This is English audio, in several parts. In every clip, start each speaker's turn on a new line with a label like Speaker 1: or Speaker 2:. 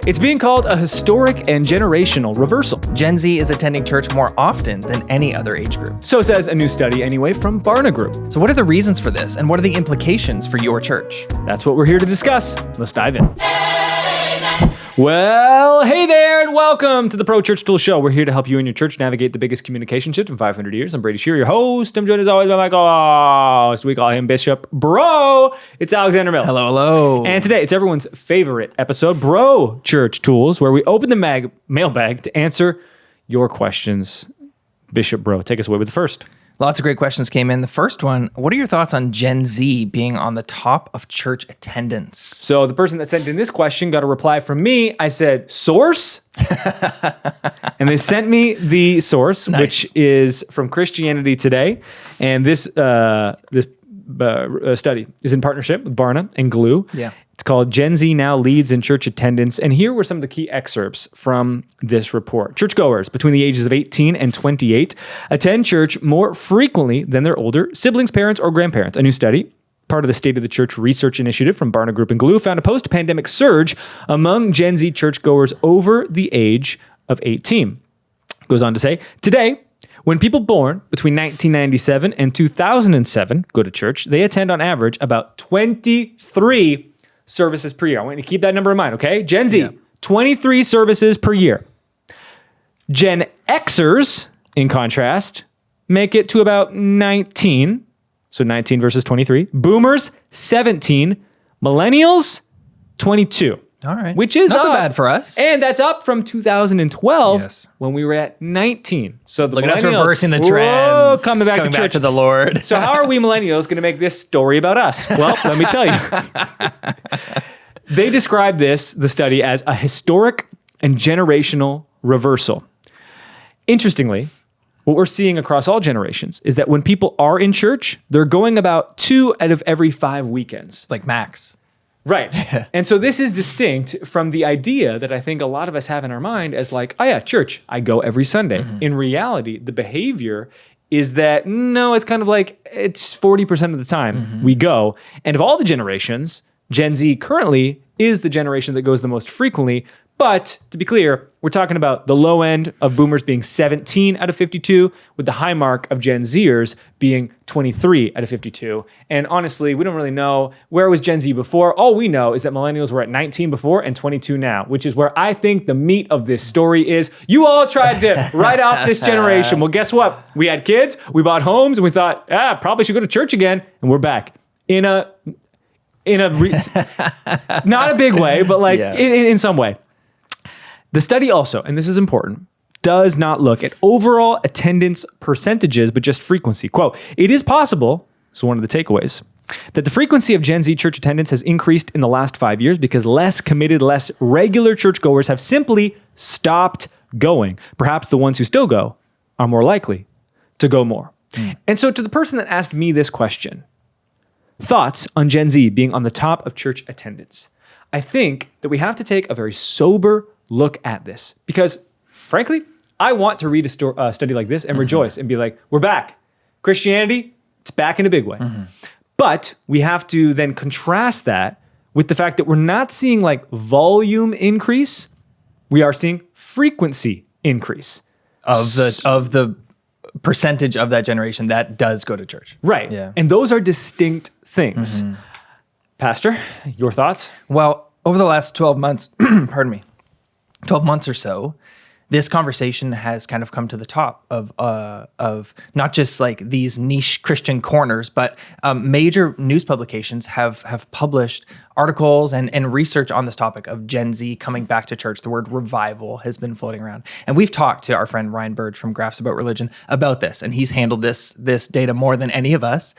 Speaker 1: It's being called a historic and generational reversal.
Speaker 2: Gen Z is attending church more often than any other age group.
Speaker 1: So says a new study anyway from Barna Group.
Speaker 2: So what are the reasons for this, and what are the implications for your church?
Speaker 1: That's what we're here to discuss. Let's dive in. Well, hey there, and welcome to the Pro Church Tool Show. We're here to help you and your church navigate the biggest communication shift in 500 years. I'm Brady Shearer, your host. I'm joined as always by my co-host. We call him Bishop Bro. It's Alexander Mills.
Speaker 2: Hello.
Speaker 1: And today, it's everyone's favorite episode, Bro Church Tools, where we open the mailbag to answer your questions. Bishop Bro, take us away with the first.
Speaker 2: Lots of great questions came in. The first one, what are your thoughts on Gen Z being on the top of church attendance?
Speaker 1: So the person that sent in this question got a reply from me. I said, source? And they sent me the source,
Speaker 2: Nice.
Speaker 1: which is from Christianity Today. And this study is in partnership with Barna and Glue.
Speaker 2: Yeah.
Speaker 1: It's called Gen Z Now Leads in Church Attendance. And here were some of the key excerpts from this report. Churchgoers between the ages of 18 and 28 attend church more frequently than their older siblings, parents, or grandparents. A new study, part of the State of the Church Research Initiative from Barna Group and Glue, found a post-pandemic surge among Gen Z churchgoers over the age of 18. Goes on to say, today, when people born between 1997 and 2007 go to church, they attend on average about 23 services per year. I want you to keep that number in mind, okay? Gen Z, 23 services per year. Gen Xers, in contrast, make it to about 19. So 19 versus 23. Boomers, 17. Millennials, 22.
Speaker 2: All right.
Speaker 1: Which is
Speaker 2: not so
Speaker 1: up.
Speaker 2: bad for us.
Speaker 1: And that's up from 2012
Speaker 2: Yes.
Speaker 1: when we were at 19. So the
Speaker 2: Look at us
Speaker 1: millennials,
Speaker 2: reversing the
Speaker 1: whoa,
Speaker 2: trends.
Speaker 1: coming back to church.
Speaker 2: to the Lord.
Speaker 1: So how are we millennials going to make this story about us? Well, let me tell you. They describe the study, as a historic and generational reversal. Interestingly, what we're seeing across all generations is that when people are in church, they're going about 2 out of every 5 weekends.
Speaker 2: Like Max.
Speaker 1: Right. And so this is distinct from the idea that I think a lot of us have in our mind as like, oh yeah, church, I go every Sunday. Mm-hmm. In reality, the behavior is that, no, it's kind of like it's 40% of the time we go. And of all the generations, Gen Z currently is the generation that goes the most frequently. But to be clear, we're talking about the low end of boomers being 17 out of 52, with the high mark of Gen Zers being 23 out of 52. And honestly, we don't really know where was Gen Z before. All we know is that millennials were at 19 before and 22 now, which is where I think the meat of this story is. You all tried to write off this generation. Well, guess what? We had kids, we bought homes, and we thought, probably should go to church again. And we're back in a not a big way, but like in some way. The study also, and this is important, does not look at overall attendance percentages, but just frequency. Quote, it is possible, so one of the takeaways, that the frequency of Gen Z church attendance has increased in the last 5 years because less committed, less regular churchgoers have simply stopped going. Perhaps the ones who still go are more likely to go more. And so to the person that asked me this question, thoughts on Gen Z being on the top of church attendance, I think that we have to take a very sober look at this because, frankly, I want to read a study like this and rejoice and be like, we're back. Christianity, it's back in a big way. But we have to then contrast that with the fact that we're not seeing like volume increase. We are seeing frequency increase.
Speaker 2: Of the percentage of that generation that does go to church.
Speaker 1: Right.
Speaker 2: Yeah.
Speaker 1: And those are distinct things. Pastor, your thoughts?
Speaker 2: Well, over the last 12 months, 12 months or so, this conversation has kind of come to the top of not just like these niche Christian corners, but major news publications have published articles and research on this topic of Gen Z coming back to church. The word revival has been floating around. And we've talked to our friend Ryan Burge from Graphs About Religion about this, and he's handled this data more than any of us.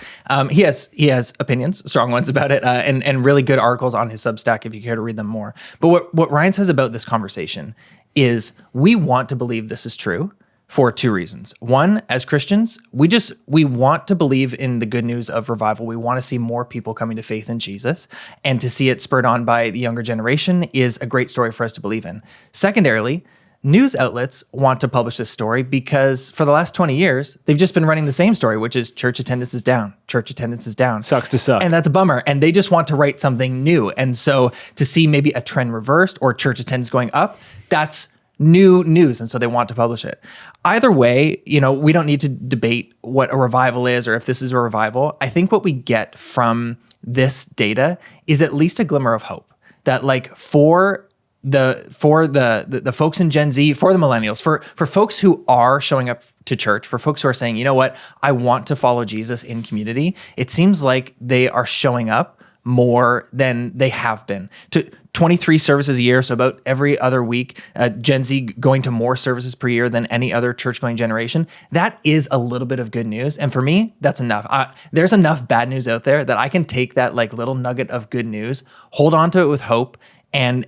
Speaker 2: He has opinions, strong ones about it, and really good articles on his Substack if you care to read them more. But what Ryan says about this conversation is we want to believe this is true for 2 reasons. One, as Christians, we want to believe in the good news of revival. We want to see more people coming to faith in Jesus, and to see it spurred on by the younger generation is a great story for us to believe in. Secondarily, news outlets want to publish this story because for the last 20 years, they've just been running the same story, which is church attendance is down. Church attendance is down.
Speaker 1: Sucks to suck.
Speaker 2: And that's a bummer. And they just want to write something new. And so to see maybe a trend reversed or church attendance going up, that's new news. And so they want to publish it. Either way, we don't need to debate what a revival is or if this is a revival. I think what we get from this data is at least a glimmer of hope that for the folks in Gen Z, for the millennials, for folks who are showing up to church, for folks who are saying, you know what, I want to follow Jesus in community, it seems like they are showing up more than they have been. To 23 services a year, so about every other week, Gen Z going to more services per year than any other church-going generation. That is a little bit of good news. And for me, that's enough. There's enough bad news out there that I can take that little nugget of good news, hold on to it with hope, and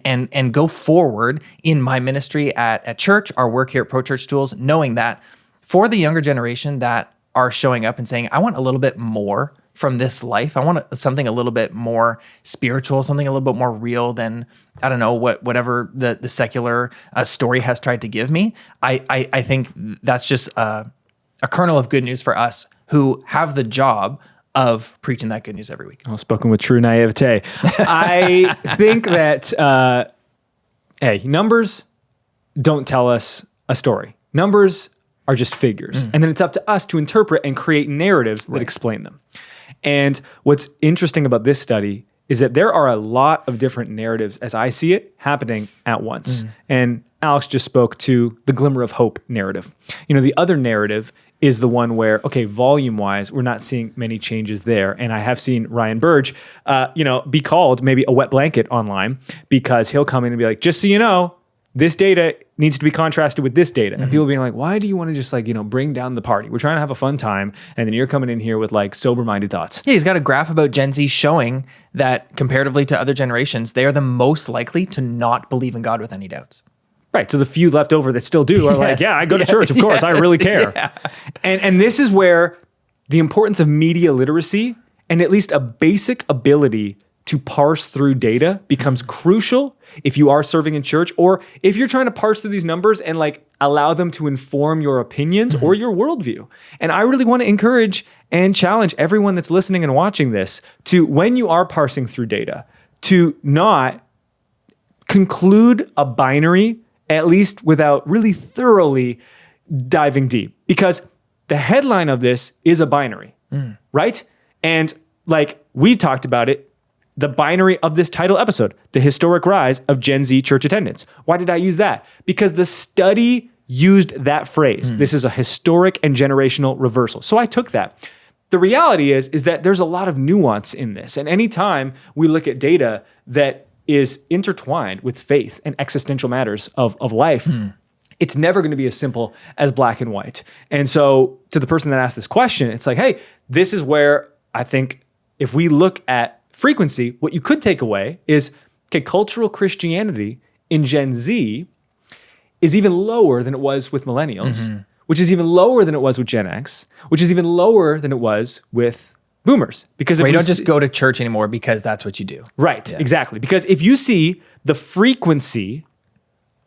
Speaker 2: go forward in my ministry at church, our work here at Pro Church Tools, knowing that for the younger generation that are showing up and saying, I want a little bit more from this life. I want something a little bit more spiritual, something a little bit more real than, I don't know, whatever the secular story has tried to give me. I think that's just a kernel of good news for us who have the job of preaching that good news every week.
Speaker 1: Well, spoken with true naivete. I think that, numbers don't tell us a story. Numbers are just figures. And then it's up to us to interpret and create narratives that explain them. And what's interesting about this study is that there are a lot of different narratives, as I see it, happening at once. And Alex just spoke to the glimmer of hope narrative. The other narrative is the one where, volume-wise, we're not seeing many changes there. And I have seen Ryan Burge, be called maybe a wet blanket online because he'll come in and be like, just so you know, this data needs to be contrasted with this data. And people being like, why do you want to just bring down the party? We're trying to have a fun time. And then you're coming in here with sober-minded thoughts.
Speaker 2: Yeah, he's got a graph about Gen Z showing that comparatively to other generations, they are the most likely to not believe in God with any doubts.
Speaker 1: Right. So the few left over that still do are I go to church, of course. I really care. Yeah. And this is where the importance of media literacy and at least a basic ability to parse through data becomes crucial if you are serving in church or if you're trying to parse through these numbers and allow them to inform your opinions or your worldview. And I really want to encourage and challenge everyone that's listening and watching this to, when you are parsing through data, to not conclude a binary, at least without really thoroughly diving deep. Because the headline of this is a binary, right? And we've talked about it, the binary of this title episode, the historic rise of Gen Z church attendance. Why did I use that? Because the study used that phrase. This is a historic and generational reversal. So I took that. The reality is that there's a lot of nuance in this. And anytime we look at data that is intertwined with faith and existential matters of life, it's never going to be as simple as black and white. And so to the person that asked this question, it's hey, this is where I think if we look at frequency, what you could take away is, cultural Christianity in Gen Z is even lower than it was with millennials, which is even lower than it was with Gen X, which is even lower than it was with boomers. Because if
Speaker 2: you don't just go to church anymore because that's what you do.
Speaker 1: Right, exactly. Because if you see the frequency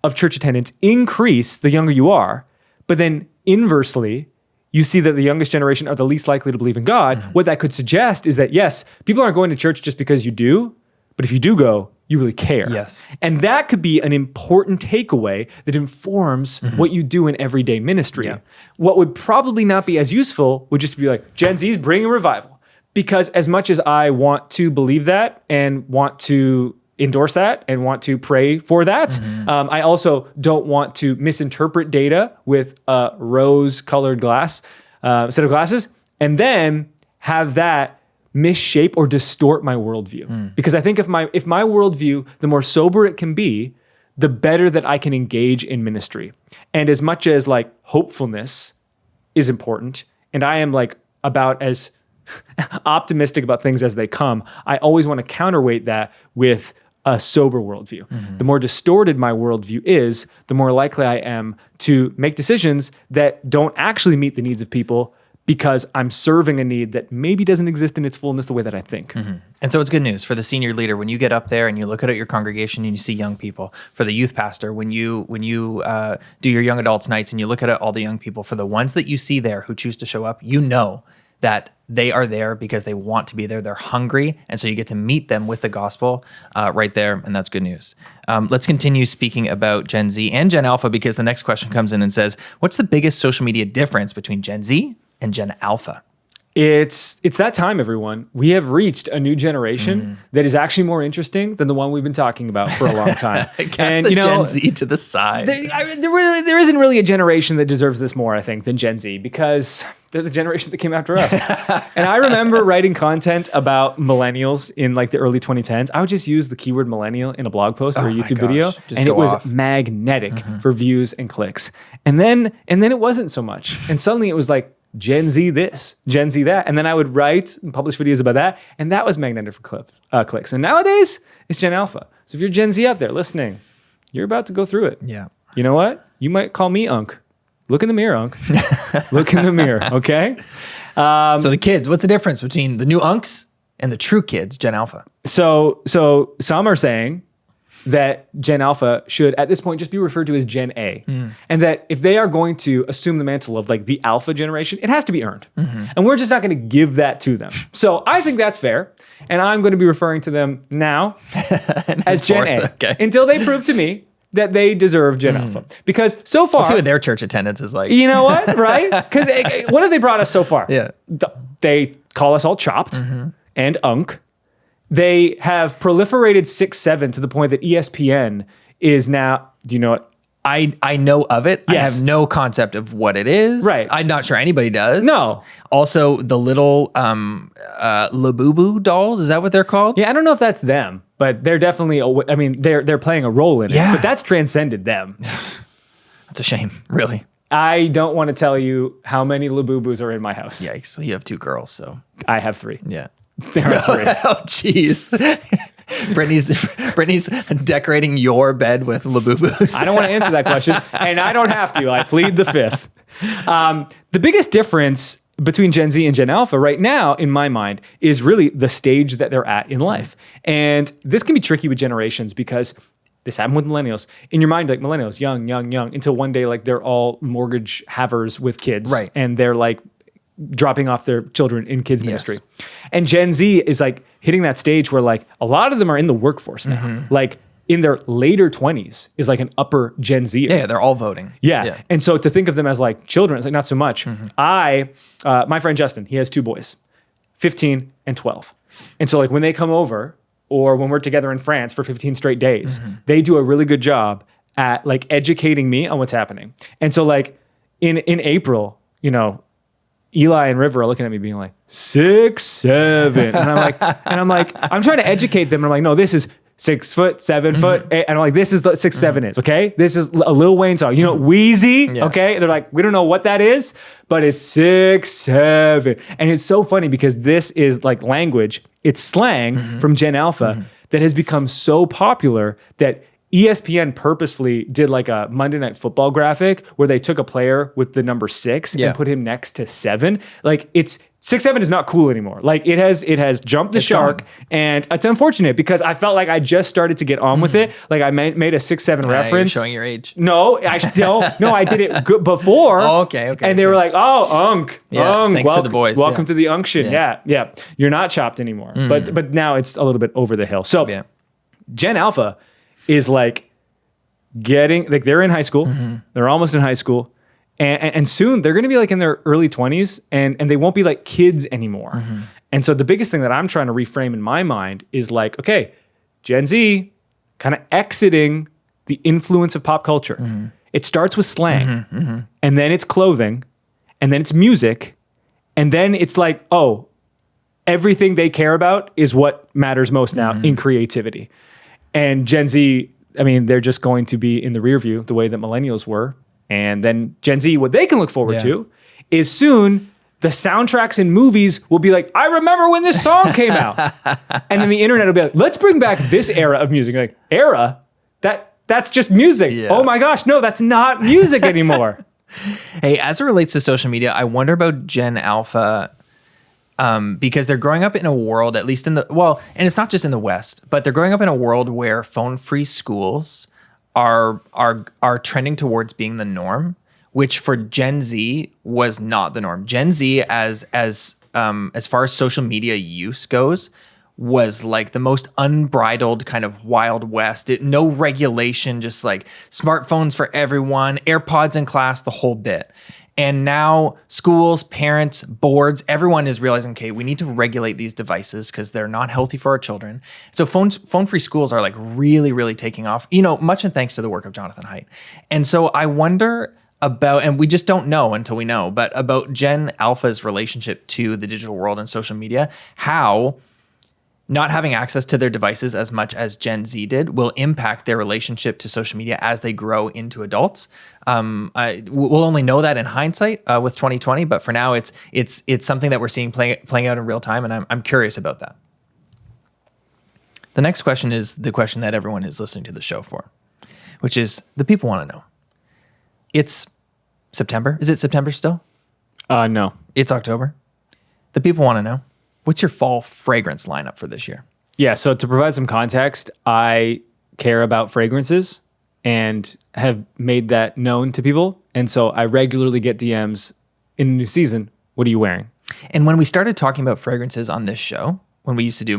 Speaker 1: of church attendance increase the younger you are, but then inversely, you see that the youngest generation are the least likely to believe in God, what that could suggest is that, yes, people aren't going to church just because you do, but if you do go, you really care.
Speaker 2: Yes.
Speaker 1: And that could be an important takeaway that informs what you do in everyday ministry. Yeah. What would probably not be as useful would just be Gen Z's bringing revival. Because as much as I want to believe that and want to endorse that and want to pray for that, I also don't want to misinterpret data with a rose-colored set of glasses and then have that misshape or distort my worldview. Because I think if my worldview, the more sober it can be, the better that I can engage in ministry. And as much as hopefulness is important, and I am about as optimistic about things as they come, I always want to counterweight that with a sober worldview. The more distorted my worldview is, the more likely I am to make decisions that don't actually meet the needs of people, because I'm serving a need that maybe doesn't exist in its fullness the way that I think.
Speaker 2: And so it's good news for the senior leader when you get up there and you look at your congregation and you see young people. For the youth pastor, when you do your young adults nights and you look at all the young people, for the ones that you see there who choose to show up, you know that they are there because they want to be there. They're hungry, and so you get to meet them with the gospel right there, and that's good news. Let's continue speaking about Gen Z and Gen Alpha, because the next question comes in and says, what's the biggest social media difference between Gen Z and Gen Alpha?
Speaker 1: It's that time, everyone. We have reached a new generation that is actually more interesting than the one we've been talking about for a long time.
Speaker 2: And Gen Z to the side.
Speaker 1: There isn't really a generation that deserves this more, I think, than Gen Z, because they're the generation that came after us. And I remember writing content about millennials in like the early 2010s. I would just use the keyword millennial in a blog post or a YouTube video, and it was magnetic for views and clicks. And then it wasn't so much. And suddenly it was like, Gen Z this, Gen Z that. And then I would write and publish videos about that. And that was magnetic for clicks. And nowadays, it's Gen Alpha. So if you're Gen Z out there listening, you're about to go through it.
Speaker 2: Yeah.
Speaker 1: You know what? You might call me Unk. Look in the mirror, Unk. Look in the mirror, okay?
Speaker 2: So the kids, what's the difference between the new Unks and the true kids, Gen Alpha?
Speaker 1: So some are saying that Gen Alpha should, at this point, just be referred to as Gen A. And that if they are going to assume the mantle of like the Alpha generation, it has to be earned. And we're just not going to give that to them. So I think that's fair. And I'm going to be referring to them now as Gen A until they prove to me that they deserve Gen Alpha. Because so far...
Speaker 2: We'll see what their church attendance is like.
Speaker 1: You know what, right? Because what have they brought us so far?
Speaker 2: Yeah.
Speaker 1: They call us all chopped and Unk. They have proliferated 6-7 to the point that ESPN is now, do you know what?
Speaker 2: I know of it. Yes. I have no concept of what it is.
Speaker 1: Right.
Speaker 2: I'm not sure anybody does.
Speaker 1: No.
Speaker 2: Also, the little Labubu dolls, is that what they're called?
Speaker 1: Yeah, I don't know if that's them, but they're definitely, they're playing a role in it. But that's transcended them.
Speaker 2: That's a shame, really.
Speaker 1: I don't want to tell you how many Labubus are in my house.
Speaker 2: Yikes. So you have 2 girls, so.
Speaker 1: I have 3.
Speaker 2: Yeah.
Speaker 1: There are 3.
Speaker 2: Oh, jeez. Brittany's decorating your bed with Labubus.
Speaker 1: I don't want to answer that question, and I don't have to. I plead the 5th. The biggest difference between Gen Z and Gen Alpha right now, in my mind, is really the stage that they're at in life. And this can be tricky with generations because this happened with millennials. In your mind, like millennials, young, until one day, like they're all mortgage havers with kids.
Speaker 2: Right.
Speaker 1: And they're like dropping off their children in kids ministry. And Gen Z is like hitting that stage where like a lot of them are in the workforce now. Like in their later 20s is like an upper Gen Z.
Speaker 2: Yeah, they're all voting.
Speaker 1: Yeah. And so to think of them as like children, it's like not so much. My friend Justin, he has 2 boys, 15 and 12. And so like when they come over or when we're together in France for 15 straight days, they do a really good job at like educating me on what's happening. And so like in April, you know, Eli and River are looking at me being like 6, 7. And I'm like, I'm trying to educate them. And I'm like, no, this is 6 foot, 7 foot. 8. And I'm like, this is what 6, 7 is. Okay. This is a Lil Wayne song, you know, Wheezy. Yeah. Okay. They're like, we don't know what that is, but it's 6, 7. And it's so funny because this is like language. It's slang from Gen Alpha that has become so popular that ESPN purposefully did like a Monday Night Football graphic where they took a player with the number 6 and put him next to 7. Like it's 6, 7 is not cool anymore. Like it has jumped the shark, and it's unfortunate because I felt like I just started to get on with it. Like I made a 6, 7 reference.
Speaker 2: You're showing your age.
Speaker 1: No, I did it before.
Speaker 2: Oh, okay.
Speaker 1: And they were like, "Oh, Unk, Unk,
Speaker 2: thanks to the boys.
Speaker 1: Welcome to the Unction." Yeah. You're not chopped anymore, but now it's a little bit over the hill. So, Gen Alpha is like getting like they're in high school, they're almost in high school, and soon they're going to be like in their early 20s, and they won't be like kids anymore. And so the biggest thing that I'm trying to reframe in my mind is like, okay, Gen Z kind of exiting the influence of pop culture. It starts with slang, and then it's clothing, and then it's music, and then it's like, oh, everything they care about is what matters most now in creativity. And Gen Z, I mean, they're just going to be in the rear view the way that millennials were. And then Gen Z, what they can look forward to is soon the soundtracks in movies will be like, I remember when this song came out. And then the internet will be like, let's bring back this era of music. Like, era? That's just music. Yeah. Oh my gosh, no, that's not music anymore.
Speaker 2: Hey, as it relates to social media, I wonder about Gen Alpha, because they're growing up in a world, at least and it's not just in the West, but they're growing up in a world where phone-free schools are trending towards being the norm, which for Gen Z was not the norm. Gen Z, as far as social media use goes, was like the most unbridled kind of Wild West. No regulation, just like smartphones for everyone, AirPods in class, the whole bit. And now schools, parents, boards, everyone is realizing, okay, we need to regulate these devices because they're not healthy for our children. So phone-free schools are like really, really taking off, much in thanks to the work of Jonathan Haidt. And so I wonder about, and we just don't know until we know, but about Gen Alpha's relationship to the digital world and social media, how not having access to their devices as much as Gen Z did will impact their relationship to social media as they grow into adults. We'll only know that in hindsight with 2020, but for now, it's something that we're seeing playing out in real time, and I'm curious about that. The next question is the question that everyone is listening to the show for, which is the people want to know. It's September. Is it September still?
Speaker 1: No.
Speaker 2: It's October. The people want to know. What's your fall fragrance lineup for this year?
Speaker 1: Yeah, so to provide some context, I care about fragrances and have made that known to people. And so I regularly get DMs in the new season. What are you wearing?
Speaker 2: And when we started talking about fragrances on this show, when we used to do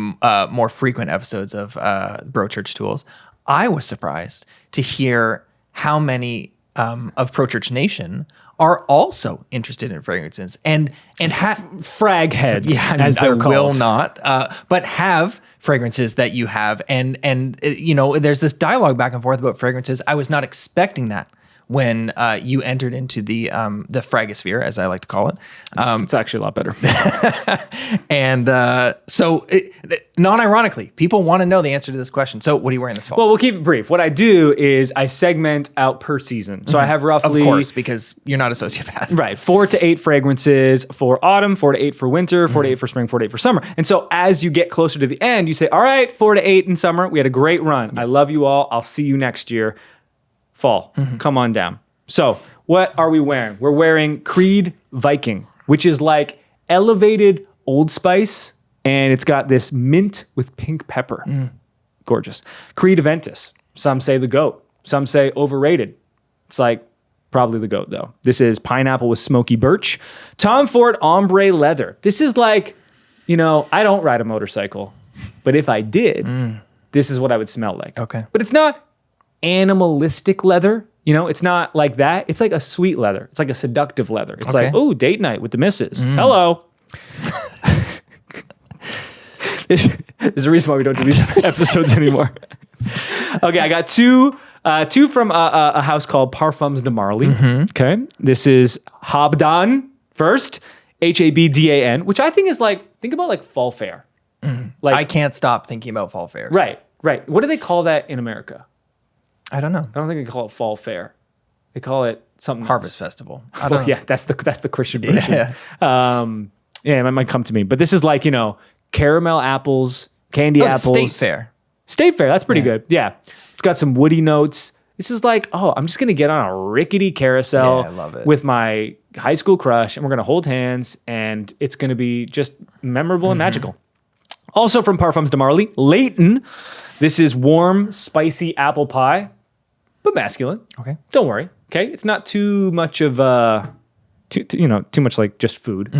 Speaker 2: more frequent episodes of Bro Church Tools, I was surprised to hear how many of Pro Church Nation are also interested in fragrances and
Speaker 1: frag heads, as they're called.
Speaker 2: Will not, but have fragrances that you have, and there's this dialogue back and forth about fragrances. I was not expecting that when you entered into the fragosphere, as I like to call it.
Speaker 1: It's actually a lot better.
Speaker 2: And so, non-ironically, people want to know the answer to this question. So what are you wearing this fall?
Speaker 1: Well, we'll keep it brief. What I do is I segment out per season. So I have roughly...
Speaker 2: Of course, because you're not a sociopath.
Speaker 1: Right. 4 to 8 fragrances for autumn, 4 to 8 for winter, 4 to 8 for spring, 4 to 8 for summer. And so as you get closer to the end, you say, all right, 4 to 8 in summer. We had a great run. I love you all. I'll see you next year. Fall, come on down. So what are we wearing? We're wearing Creed Viking, which is like elevated Old Spice, and it's got this mint with pink pepper. Gorgeous. Creed Aventus. Some say the GOAT. Some say overrated. It's like probably the GOAT though. This is pineapple with smoky birch. Tom Ford Ombre Leather. This is like, I don't ride a motorcycle, but if I did, this is what I would smell like.
Speaker 2: Okay.
Speaker 1: But it's not animalistic leather. It's not like that. It's like a sweet leather. It's like a seductive leather. It's like, oh, date night with the missus. Hello. There's a reason why we don't do these episodes anymore. Okay, I got two from a house called Parfums de Marly. Okay, this is Habdan first, Habdan, which I think is think about like fall fair.
Speaker 2: I can't stop thinking about fall fairs.
Speaker 1: Right. What do they call that in America?
Speaker 2: I don't know.
Speaker 1: I don't think they call it fall fair. They call it something
Speaker 2: Harvest
Speaker 1: else.
Speaker 2: Festival.
Speaker 1: Yeah, that's the Christian version. It might come to me. But this is like, caramel apples, candy apples.
Speaker 2: State Fair.
Speaker 1: State Fair, that's pretty good. Yeah. It's got some woody notes. This is like, I'm just going to get on a rickety carousel
Speaker 2: I love it.
Speaker 1: with my high school crush, and we're going to hold hands, and it's going to be just memorable and magical. Also from Parfums de Marly, Leighton. This is warm, spicy apple pie, but masculine.
Speaker 2: Okay.
Speaker 1: Don't worry. Okay. It's not too much of too much like just food.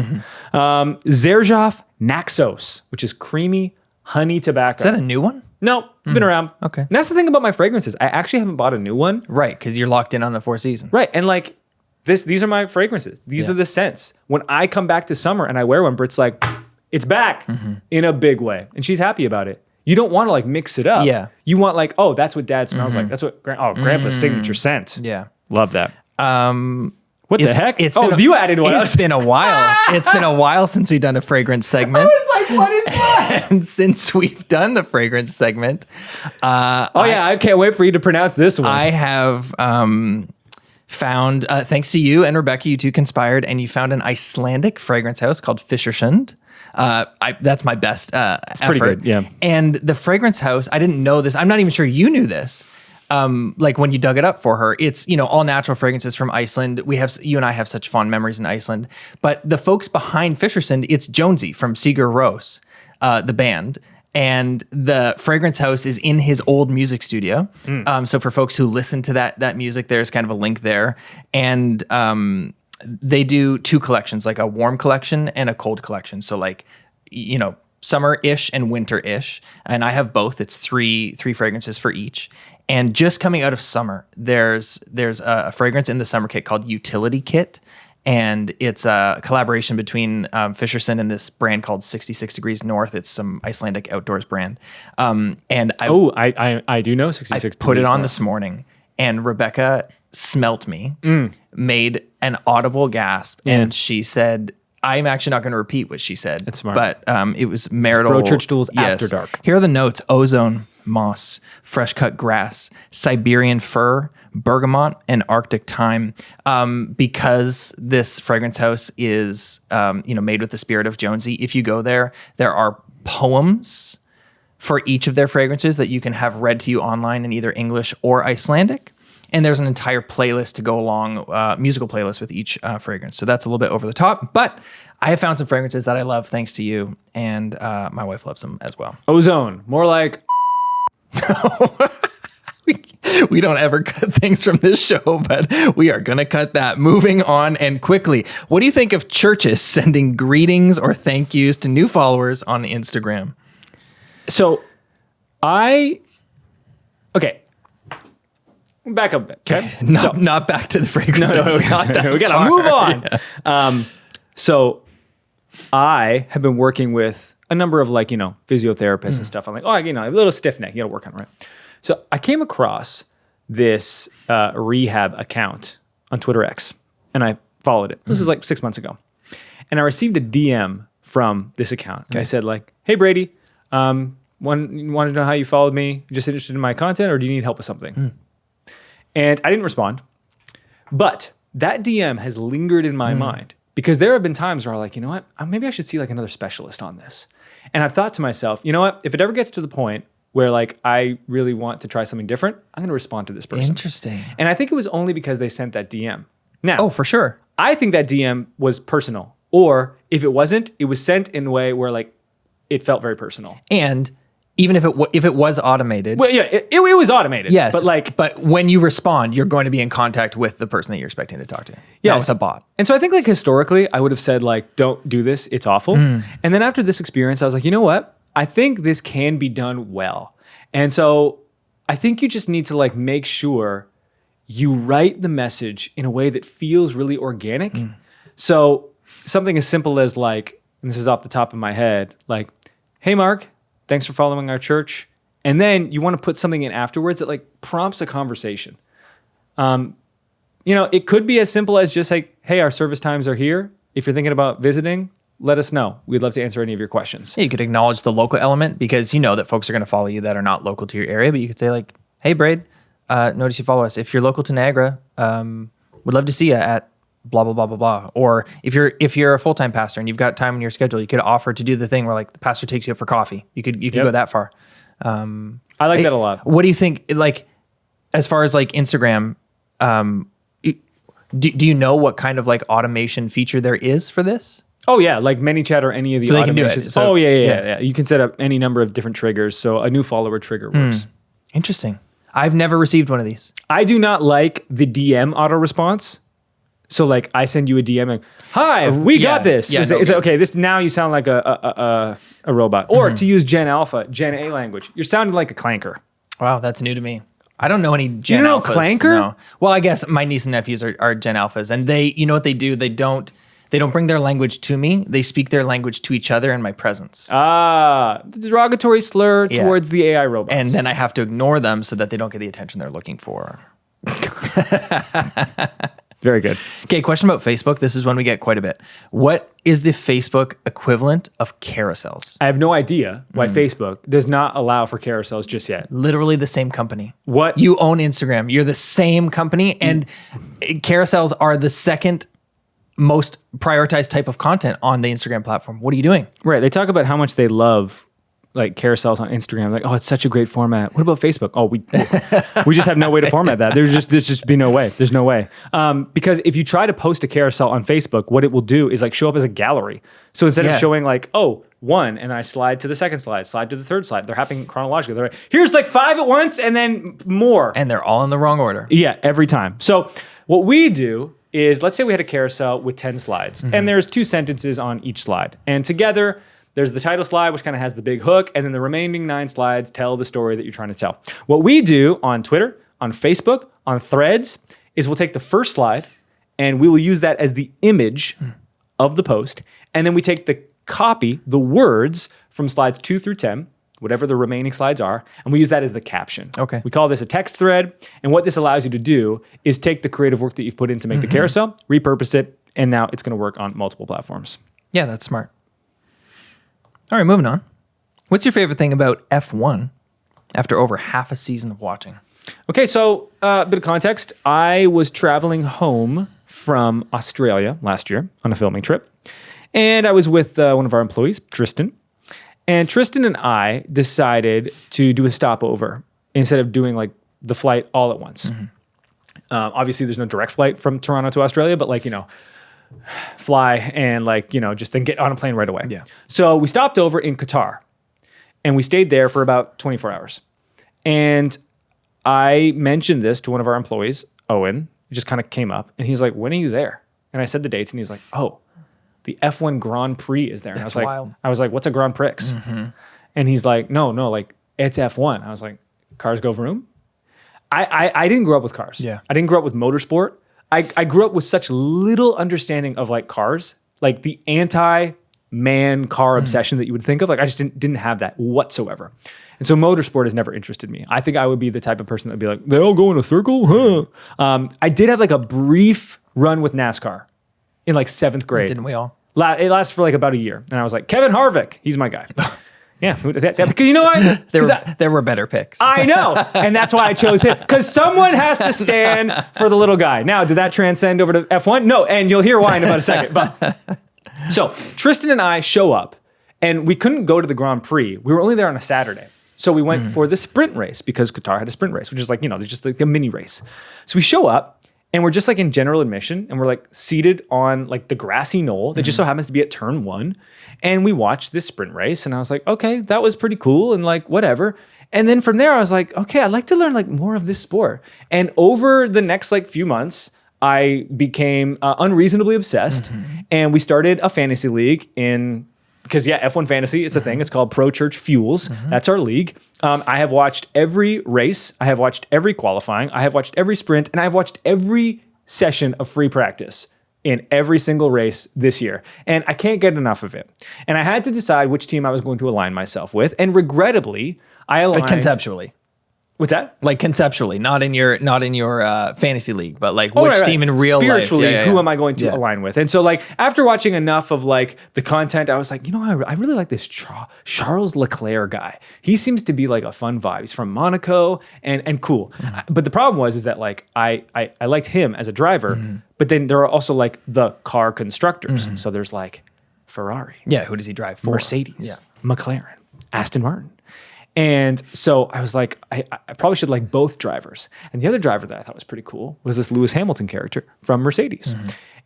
Speaker 1: Xerjoff Naxos, which is creamy honey tobacco.
Speaker 2: Is that a new one?
Speaker 1: No, it's been around.
Speaker 2: Okay.
Speaker 1: And that's the thing about my fragrances. I actually haven't bought a new one.
Speaker 2: Right, because you're locked in on the Four Seasons.
Speaker 1: Right. And like these are my fragrances. These are the scents. When I come back to summer and I wear one, Britt's like, it's back in a big way. And she's happy about it. You don't want to like mix it up.
Speaker 2: Yeah.
Speaker 1: You want like, that's what dad smells like. That's what grandpa's signature scent.
Speaker 2: Yeah.
Speaker 1: Love that. What the heck?
Speaker 2: You added one. It's been a while. It's been a while since we've done a fragrance segment.
Speaker 1: I was like, what is that?
Speaker 2: And since we've done the fragrance segment,
Speaker 1: I can't wait for you to pronounce this one.
Speaker 2: I have found, thanks to you and Rebecca, you two conspired, and you found an Icelandic fragrance house called Fischershund. That's my best effort.
Speaker 1: pretty good, yeah.
Speaker 2: And the fragrance house, I didn't know this. I'm not even sure you knew this. like when you dug it up for her, it's, all natural fragrances from Iceland. You and I have such fond memories in Iceland, but the folks behind Fishersund, it's Jonesy from Sigur Rós, the band. And the fragrance house is in his old music studio. So for folks who listen to that music, there's kind of a link there. And they do 2 collections, like a warm collection and a cold collection. So like, summer-ish and winter-ish. And I have both. It's three fragrances for each. And just coming out of summer, there's a fragrance in the summer kit called Utility Kit. And it's a collaboration between Fishersund and this brand called 66 Degrees North. It's some Icelandic outdoors brand. And
Speaker 1: I do know 66
Speaker 2: I put it on
Speaker 1: North.
Speaker 2: this morning, and Rebecca smelt me, made an audible gasp, and she said, I'm actually not going to repeat what she said.
Speaker 1: That's smart.
Speaker 2: But it was marital.
Speaker 1: Bro Church Tools After Dark.
Speaker 2: Here are the notes: ozone, moss, fresh cut grass, Siberian fir, bergamot, and Arctic thyme. Because this fragrance house is, made with the spirit of Jonesy. If you go there, there are poems for each of their fragrances that you can have read to you online in either English or Icelandic. And there's an entire playlist to go along, musical playlist with each fragrance. So that's a little bit over the top, but I have found some fragrances that I love thanks to you, and my wife loves them as well.
Speaker 1: Ozone, more like...
Speaker 2: We don't ever cut things from this show, but we are going to cut that. Moving on, and quickly. What do you think of churches sending greetings or thank yous to new followers on Instagram?
Speaker 1: So okay. Back up a bit. Okay.
Speaker 2: Not back to the fragrances.
Speaker 1: No, we got to move on. Yeah. So I have been working with a number of physiotherapists and stuff. I'm like, I have a little stiff neck. You got to work on it, right? So I came across this rehab account on Twitter X, and I followed it. This is like 6 months ago. And I received a DM from this account. And I said hey, Brady, wanted to know how you followed me. Just interested in my content, or do you need help with something? And I didn't respond, but that DM has lingered in my mind, because there have been times where I'm like, you know what, maybe I should see another specialist on this. And I've thought to myself, you know what, if it ever gets to the point where I really want to try something different, I'm going to respond to this person.
Speaker 2: Interesting.
Speaker 1: And I think it was only because they sent that DM. Now,
Speaker 2: oh, for sure.
Speaker 1: I think that DM was personal, or if it wasn't, it was sent in a way where it felt very personal.
Speaker 2: And even if it was automated.
Speaker 1: Well, yeah, it was automated.
Speaker 2: Yes.
Speaker 1: But
Speaker 2: when you respond, you're going to be in contact with the person that you're expecting to talk to. Yeah. Not with a bot.
Speaker 1: And so I think historically, I would have said don't do this. It's awful. And then after this experience, I was like, you know what? I think this can be done well. And so I think you just need to make sure you write the message in a way that feels really organic. So something as simple as and this is off the top of my head, hey, Mark, thanks for following our church. And then you want to put something in afterwards that prompts a conversation. It could be as simple as just hey, our service times are here. If you're thinking about visiting, let us know. We'd love to answer any of your questions.
Speaker 2: Yeah, you could acknowledge the local element, because you know that folks are going to follow you that are not local to your area. But you could say hey, Braid, notice you follow us. If you're local to Niagara, would love to see you at blah, blah, blah, blah, blah. Or if you're a full-time pastor and you've got time in your schedule, you could offer to do the thing where the pastor takes you out for coffee. You could go that far.
Speaker 1: I like that a lot.
Speaker 2: What do you think, as far as Instagram, do you know what kind of automation feature there is for this?
Speaker 1: Oh yeah, ManyChat or any of the
Speaker 2: so
Speaker 1: automations.
Speaker 2: They can do it. So,
Speaker 1: yeah. You can set up any number of different triggers. So a new follower trigger works.
Speaker 2: Interesting. I've never received one of these.
Speaker 1: I do not like the DM auto response. So I send you a DM hi, we got this.
Speaker 2: Yeah,
Speaker 1: is it okay? This now you sound like a robot. Or to use Gen Alpha, Gen A language, you're sounding like a clanker.
Speaker 2: Wow, that's new to me. I don't know any Gen Alphas.
Speaker 1: You don't know clanker?
Speaker 2: No. Well, I guess my niece and nephews are Gen Alphas, and they, you know what they do? They don't bring their language to me. They speak their language to each other in my presence.
Speaker 1: The derogatory slur towards the AI robots.
Speaker 2: And then I have to ignore them so that they don't get the attention they're looking for.
Speaker 1: Very good.
Speaker 2: Okay, question about Facebook. This is one we get quite a bit. What is the Facebook equivalent of carousels?
Speaker 1: I have no idea why Facebook does not allow for carousels just yet.
Speaker 2: Literally the same company.
Speaker 1: What?
Speaker 2: You own Instagram. You're the same company, and carousels are the second most prioritized type of content on the Instagram platform. What are you doing?
Speaker 1: Right. They talk about how much they love like carousels on Instagram. Like, oh, it's such a great format. What about Facebook? Oh, we just have no way to format that. There's just be no way. There's no way. Because if you try to post a carousel on Facebook, what it will do is like show up as a gallery. So instead of showing like, oh, one, and I slide to the second slide to the third slide. They're happening chronologically. They're like, here's like 5 at once and then more.
Speaker 2: And they're all in the wrong order.
Speaker 1: Yeah, every time. So what we do is, let's say we had a carousel with 10 slides, and there's 2 sentences on each slide. And together, there's the title slide, which kind of has the big hook, and then the remaining 9 slides tell the story that you're trying to tell. What we do on Twitter, on Facebook, on Threads, is we'll take the first slide, and we will use that as the image of the post, and then we take the copy, the words from slides 2 through 10, whatever the remaining slides are, and we use that as the caption.
Speaker 2: Okay.
Speaker 1: We call this a text thread, and what this allows you to do is take the creative work that you've put in to make the carousel, repurpose it, and now it's going to work on multiple platforms.
Speaker 2: Yeah, that's smart. All right, moving on. What's your favorite thing about F1 after over half a season of watching?
Speaker 1: Okay, so a bit of context. I was traveling home from Australia last year on a filming trip, and I was with one of our employees, Tristan. And Tristan and I decided to do a stopover instead of doing like the flight all at once. Obviously, there's no direct flight from Toronto to Australia, but like, fly and like, just then get on a plane right away.
Speaker 2: Yeah.
Speaker 1: So we stopped over in Qatar and we stayed there for about 24 hours. And I mentioned this to one of our employees, Owen. It just kind of came up and he's like, when are you there? And I said the dates and he's like, oh, the F1 Grand Prix is there. And
Speaker 2: That's
Speaker 1: wild. I was like, what's a Grand Prix? And he's like, no, like it's F1. I was like, cars go vroom? I didn't grow up with cars.
Speaker 2: Yeah.
Speaker 1: I didn't grow up with motorsport. I grew up with such little understanding of like cars, like the anti-man car obsession that you would think of. Like I just didn't have that whatsoever. And so motorsport has never interested me. I think I would be the type of person that would be like, they all go in a circle? Huh? I did have like a brief run with NASCAR in like 7th grade.
Speaker 2: Didn't we all?
Speaker 1: It lasted for like about a year. And I was like, Kevin Harvick, he's my guy. Yeah, because you know what?
Speaker 2: There were better picks.
Speaker 1: I know, and that's why I chose him. Because someone has to stand for the little guy. Now, did that transcend over to F1? No, and you'll hear why in about a second. But so Tristan and I show up, and we couldn't go to the Grand Prix. We were only there on a Saturday. So we went for the sprint race because Qatar had a sprint race, which is like, there's just like a mini race. So we show up, and we're just like in general admission, and we're like seated on like the grassy knoll that just so happens to be at turn 1. And we watched this sprint race, and I was like, okay, that was pretty cool, and like whatever. And then from there, I was like, okay, I'd like to learn like more of this sport. And over the next like few months, I became unreasonably obsessed, and we started a fantasy league because F1 Fantasy, it's a thing. It's called Pro Church Fuels. That's our league. I have watched every race. I have watched every qualifying. I have watched every sprint, and I have watched every session of free practice in every single race this year. And I can't get enough of it. And I had to decide which team I was going to align myself with. And regrettably, I aligned...
Speaker 2: Like conceptually.
Speaker 1: What's that?
Speaker 2: Like conceptually, not in your fantasy league, but like which team in real
Speaker 1: spiritually,
Speaker 2: life?
Speaker 1: Who am I going to align with? And so like after watching enough of like the content, I was like, I really like this Charles Leclerc guy. He seems to be like a fun vibe. He's from Monaco and cool. But the problem is that like I liked him as a driver, but then there are also like the car constructors. So there's like Ferrari.
Speaker 2: Yeah, who does he drive for?
Speaker 1: Mercedes, McLaren, Aston Martin. And so I was like, I probably should like both drivers. And the other driver that I thought was pretty cool was this Lewis Hamilton character from Mercedes.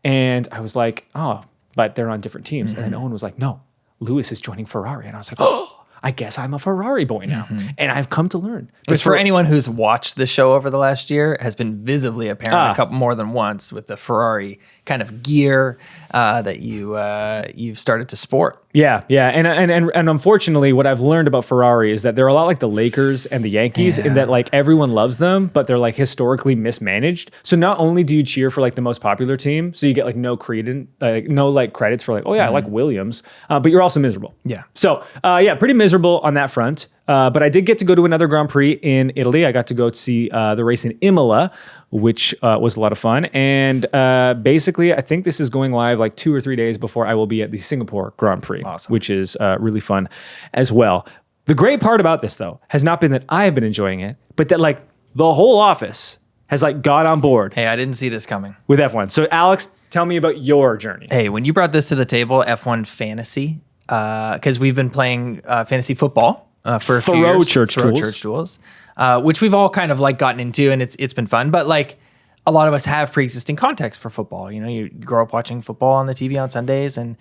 Speaker 1: And I was like, oh, but they're on different teams. And then Owen was like, no, Lewis is joining Ferrari. And I was like, oh, I guess I'm a Ferrari boy now. And I've come to learn.
Speaker 2: But for anyone who's watched the show over the last year, has been visibly apparent a couple more than once with the Ferrari kind of gear that you've started to sport.
Speaker 1: Yeah. And unfortunately, what I've learned about Ferrari is that they're a lot like the Lakers and the Yankees in that like everyone loves them, but they're like historically mismanaged. So not only do you cheer for like the most popular team, so you get like no credence, like no like credits for like, oh yeah, I like Williams, but you're also miserable.
Speaker 2: Yeah.
Speaker 1: So pretty miserable on that front. But I did get to go to another Grand Prix in Italy. I got to go see the race in Imola, which was a lot of fun. And basically, I think this is going live like 2 or 3 days before I will be at the Singapore Grand Prix, which is really fun as well. The great part about this, though, has not been that I have been enjoying it, but that like the whole office has like got on board.
Speaker 2: Hey, I didn't see this coming.
Speaker 1: With F1. So Alex, tell me about your journey.
Speaker 2: Hey, when you brought this to the table, F1 Fantasy, because we've been playing fantasy football for a few
Speaker 1: Thoreau
Speaker 2: years.
Speaker 1: Church
Speaker 2: Thoreau
Speaker 1: Tools.
Speaker 2: Church Tools, which we've all kind of like gotten into, and it's been fun. But like a lot of us have pre-existing context for football. You know, you grow up watching football on the TV on Sundays, and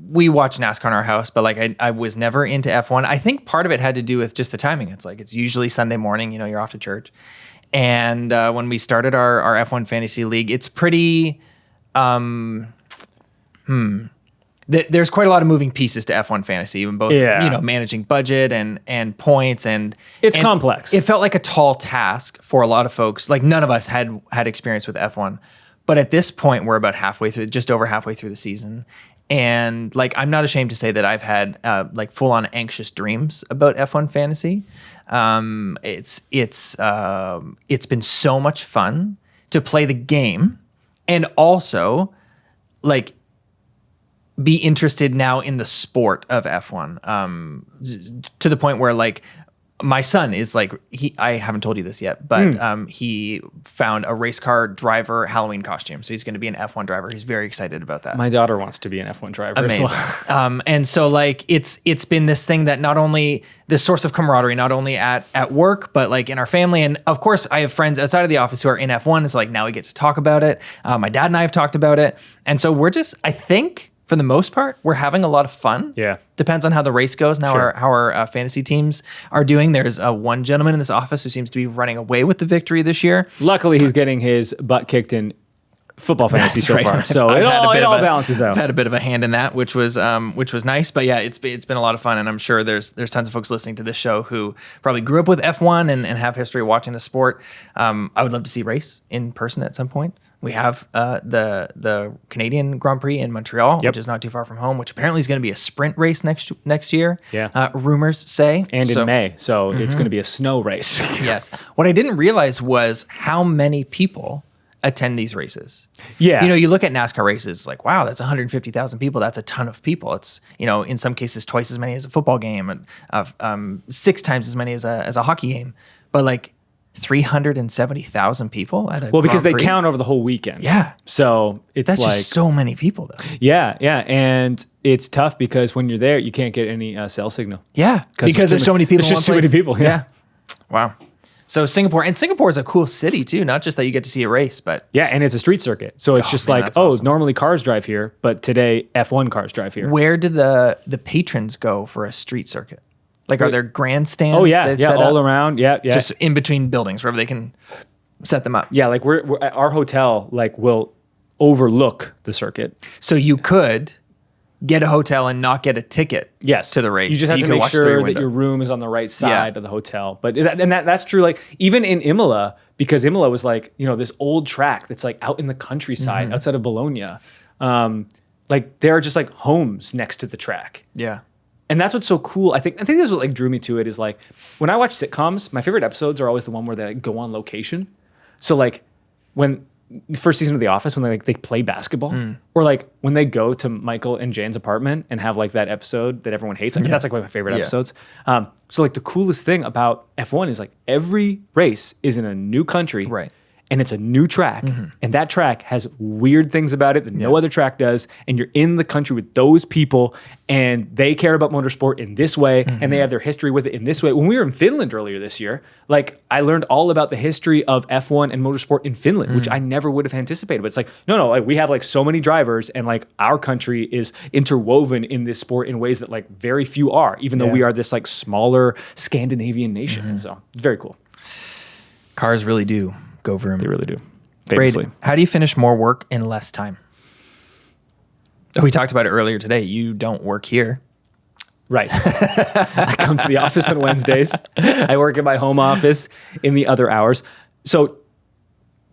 Speaker 2: we watch NASCAR in our house. But like I was never into F1. I think part of it had to do with just the timing. It's usually Sunday morning. You know, you're off to church. And when we started our F1 fantasy league, it's pretty. There's quite a lot of moving pieces to F1 fantasy, even both managing budget and points, and
Speaker 1: it's complex.
Speaker 2: It felt like a tall task for a lot of folks. Like none of us had experience with F1, but at this point we're about just over halfway through the season. And like, I'm not ashamed to say that I've had like full on anxious dreams about F1 fantasy. It's been so much fun to play the game, and also like be interested now in the sport of F1, to the point where like my son is like, I haven't told you this yet, but he found a race car driver Halloween costume. So he's going to be an F1 driver. He's very excited about that.
Speaker 1: My daughter wants to be an F1 driver.
Speaker 2: Amazing. And so like, it's been this thing that not only this source of camaraderie, not only at work, but like in our family. And of course I have friends outside of the office who are in F1. So like now we get to talk about it. My dad and I have talked about it. And so we're just, I think, for the most part, we're having a lot of fun.
Speaker 1: Yeah.
Speaker 2: Depends on how the race goes. Now, how our fantasy teams are doing. There's one gentleman in this office who seems to be running away with the victory this year.
Speaker 1: Luckily, he's getting his butt kicked in football fantasy so far. So it all balances out.
Speaker 2: I've had a bit of a hand in that, which was nice. But yeah, it's been a lot of fun, and I'm sure there's tons of folks listening to this show who probably grew up with F1 and have history watching the sport. I would love to see race in person at some point. We have the Canadian Grand Prix in Montreal, which is not too far from home, which apparently is going to be a sprint race next year.
Speaker 1: Yeah.
Speaker 2: Rumors say.
Speaker 1: And in May, so it's going to be a snow race.
Speaker 2: Yes. What I didn't realize was how many people attend these races.
Speaker 1: Yeah.
Speaker 2: You know, you look at NASCAR races like, wow, that's 150,000 people. That's a ton of people. It's, you know, in some cases twice as many as a football game, and 6 times as many as a hockey game. But like 370,000 people at a
Speaker 1: because
Speaker 2: Grand Prix?
Speaker 1: They count over the whole weekend.
Speaker 2: Yeah.
Speaker 1: So that's like
Speaker 2: just so many people though.
Speaker 1: Yeah. And it's tough because when you're there, you can't get any cell signal.
Speaker 2: Yeah. Because there's so many people.
Speaker 1: It's just too many people. Yeah.
Speaker 2: Wow. So Singapore is a cool city too. Not just that you get to see a race, but
Speaker 1: yeah, and it's a street circuit. So it's awesome. Normally cars drive here, but today F1 cars drive here.
Speaker 2: Where do the patrons go for a street circuit? Like, are there grandstands?
Speaker 1: Oh yeah, all around. Yeah.
Speaker 2: Just in between buildings, wherever they can set them up.
Speaker 1: Yeah, like we're our hotel like will overlook the circuit,
Speaker 2: so you could get a hotel and not get a ticket. To the race.
Speaker 1: You just have to make sure that your room is on the right side of the hotel. But that's true. Like even in Imola, because Imola was like this old track that's like out in the countryside outside of Bologna. Like there are just like homes next to the track.
Speaker 2: Yeah.
Speaker 1: And that's what's so cool. I think this is what like drew me to it is like when I watch sitcoms, my favorite episodes are always the one where they like go on location. So like when the first season of The Office, when they play basketball, or like when they go to Michael and Jane's apartment and have like that episode that everyone hates. Like that's like one of my favorite episodes. So like the coolest thing about F1 is like every race is in a new country.
Speaker 2: Right.
Speaker 1: And it's a new track, and that track has weird things about it that no other track does. And you're in the country with those people, and they care about motorsport in this way, and they have their history with it in this way. When we were in Finland earlier this year, like I learned all about the history of F1 and motorsport in Finland, which I never would have anticipated. But it's like, no, like we have like so many drivers, and like our country is interwoven in this sport in ways that like very few are, even though we are this like smaller Scandinavian nation. And so it's very cool.
Speaker 2: Cars really do go vroom.
Speaker 1: They really do. Famously.
Speaker 2: Braden, how do you finish more work in less time? We talked about it earlier today. You don't work here.
Speaker 1: Right. I come to the office on Wednesdays. I work in my home office in the other hours. So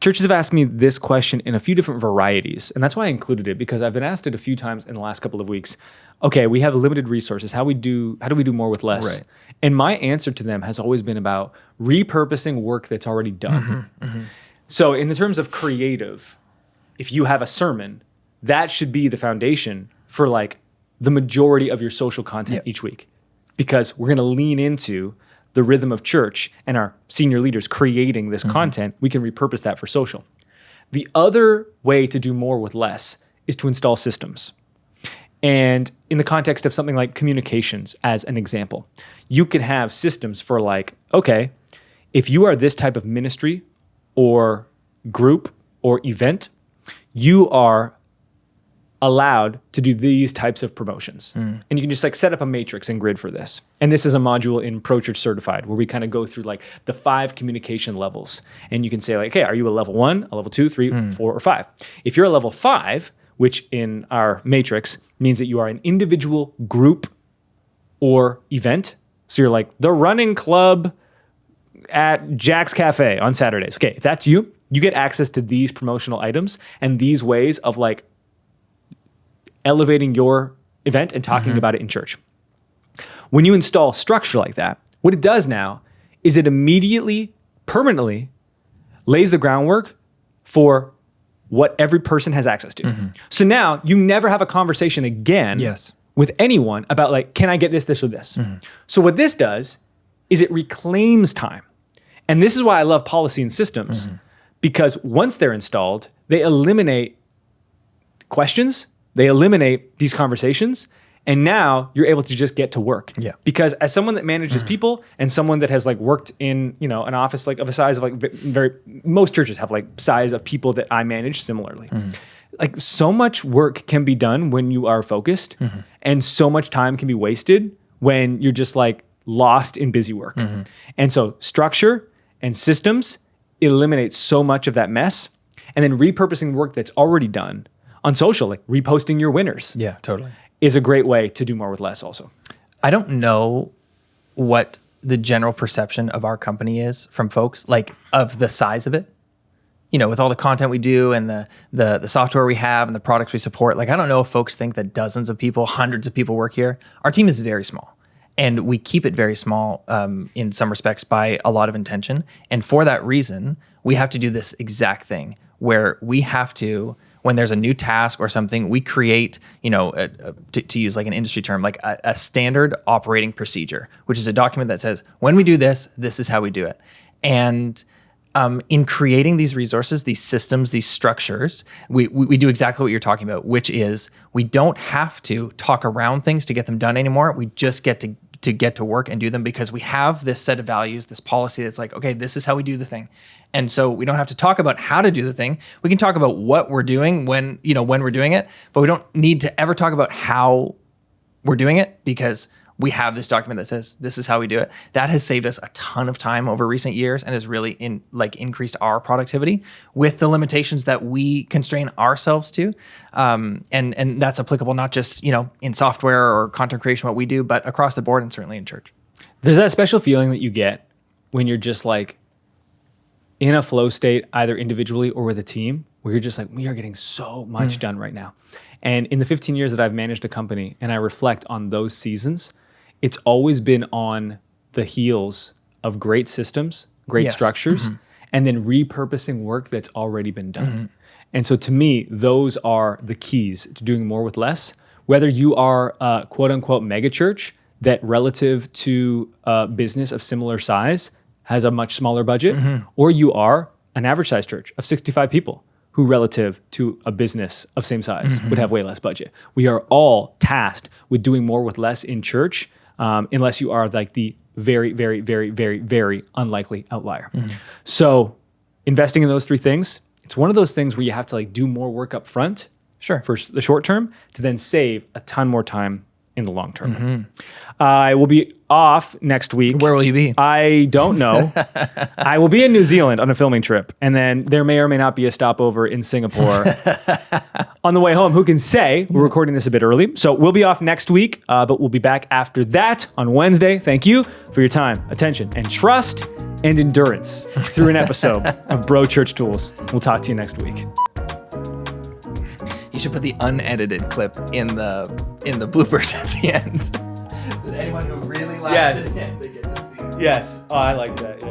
Speaker 1: churches have asked me this question in a few different varieties, and that's why I included it, because I've been asked it a few times in the last couple of weeks. Okay, we have limited resources. How do we do more with less?
Speaker 2: Right.
Speaker 1: And my answer to them has always been about repurposing work that's already done. So in the terms of creative, if you have a sermon, that should be the foundation for like the majority of your social content each week, because we're going to lean into the rhythm of church and our senior leaders creating this content. We can repurpose that for social. The other way to do more with less is to install systems. And in the context of something like communications, as an example, you can have systems for like, okay, if you are this type of ministry or group or event, you are allowed to do these types of promotions. And you can just like set up a matrix and grid for this. And this is a module in Pro Church Certified where we kind of go through like the 5 communication levels. And you can say like, okay, are you a level 1, a level 2, 3, 4, or 5? If you're a level 5, which in our matrix means that you are an individual, group, or event. So you're like the running club at Jack's Cafe on Saturdays. Okay, if that's you, you get access to these promotional items and these ways of like elevating your event and talking about it in church. When you install structure like that, what it does now is it immediately, permanently lays the groundwork for what every person has access to. So now you never have a conversation again with anyone about like, can I get this, this, or this? So what this does is it reclaims time. And this is why I love policy and systems, because once they're installed, they eliminate questions, they eliminate these conversations, and now you're able to just get to work. Because as someone that manages people and someone that has like worked in, you know, an office like of a size of like most churches have like size of people that I manage similarly. Like so much work can be done when you are focused, and so much time can be wasted when you're just like lost in busy work. And so structure and systems eliminate so much of that mess, and then repurposing work that's already done on social, like reposting your winners.
Speaker 2: Yeah, totally.
Speaker 1: Is a great way to do more with less also.
Speaker 2: I don't know what the general perception of our company is from folks, like of the size of it. You know, with all the content we do and the software we have and the products we support, like I don't know if folks think that dozens of people, hundreds of people work here. Our team is very small. And we keep it very small in some respects by a lot of intention. And for that reason, we have to do this exact thing where we have to, when there's a new task or something, we create, you know, to use like an industry term, like a standard operating procedure, which is a document that says, when we do this, this is how we do it. And in creating these resources, these systems, these structures, we do exactly what you're talking about, which is we don't have to talk around things to get them done anymore. We just get to get to work and do them because we have this set of values, this policy that's like, okay, this is how we do the thing. And so we don't have to talk about how to do the thing. We can talk about what we're doing when we're doing it, but we don't need to ever talk about how we're doing it because we have this document that says this is how we do it. That has saved us a ton of time over recent years and has really increased our productivity with the limitations that we constrain ourselves to. And that's applicable not just, you know, in software or content creation, what we do, but across the board and certainly in church.
Speaker 1: There's that special feeling that you get when you're just like in a flow state, either individually or with a team, where you're just like, we are getting so much done right now. And in the 15 years that I've managed a company and I reflect on those seasons, it's always been on the heels of great systems, great structures, and then repurposing work that's already been done. And so to me, those are the keys to doing more with less. Whether you are a quote unquote mega church that relative to a business of similar size has a much smaller budget, or you are an average size church of 65 people who relative to a business of same size would have way less budget. We are all tasked with doing more with less in church, unless you are like the very, very, very, very, very unlikely outlier. So investing in those 3 things, it's one of those things where you have to like do more work up front for the short term to then save a ton more time in the long term. I will be off next week.
Speaker 2: Where will you be?
Speaker 1: I don't know. I will be in New Zealand on a filming trip, and then there may or may not be a stopover in Singapore on the way home. Who can say? We're recording this a bit early. So we'll be off next week, but we'll be back after that on Wednesday. Thank you for your time, attention, and trust and endurance through an episode of Bro Church Tools. We'll talk to you next week.
Speaker 2: You should put the unedited clip in the bloopers at the end. So anyone who really likes it, they get to see it.
Speaker 1: Yes. Oh, I like that. Yeah.